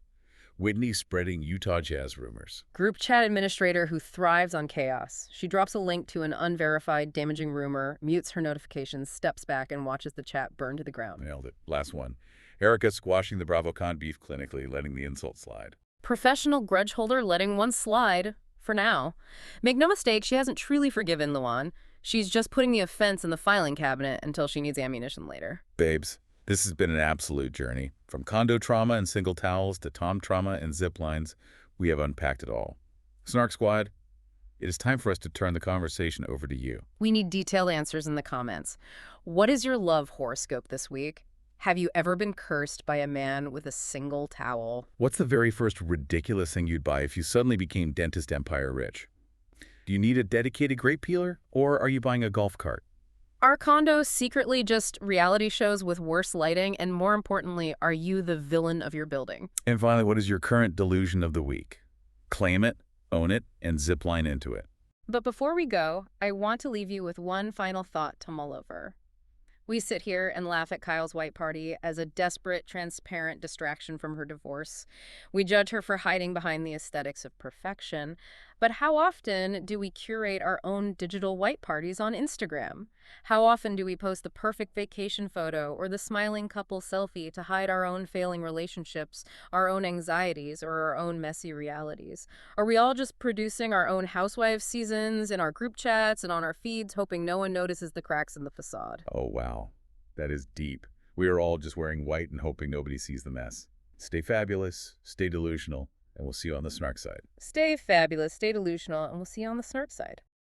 Whitney spreading Utah Jazz rumors. Group chat administrator who thrives on chaos. She drops a link to an unverified, damaging rumor, mutes her notifications, steps back, and watches the chat burn to the ground. Nailed it. Last one. Erica squashing the BravoCon beef clinically, letting the insult slide. Professional grudge holder letting one slide. For now. Make no mistake, she hasn't truly forgiven Luann. She's just putting the offense in the filing cabinet until she needs ammunition later. Babes, this has been an absolute journey. From condo trauma and single towels to Tom trauma and zip lines, we have unpacked it all. Snark Squad, it is time for us to turn the conversation over to you. We need detailed answers in the comments. What is your love horoscope this week? Have you ever been cursed by a man with a single towel? What's the very first ridiculous thing you'd buy if you suddenly became dentist empire rich? Do you need a dedicated grape peeler, or are you buying a golf cart? Are condos secretly just reality shows with worse lighting? And more importantly, are you the villain of your building? And finally, what is your current delusion of the week? Claim it, own it, and zipline into it. But before we go, I want to leave you with one final thought to mull over. We sit here and laugh at Kyle's white party as a desperate, transparent distraction from her divorce. We judge her for hiding behind the aesthetics of perfection. But how often do we curate our own digital white parties on Instagram? How often do we post the perfect vacation photo or the smiling couple selfie to hide our own failing relationships, our own anxieties, or our own messy realities? Are we all just producing our own Housewives seasons in our group chats and on our feeds, hoping no one notices the cracks in the facade? Oh, wow. That is deep. We are all just wearing white and hoping nobody sees the mess. Stay fabulous, stay delusional, and we'll see you on the snark side. Stay fabulous, stay delusional, and we'll see you on the snark side.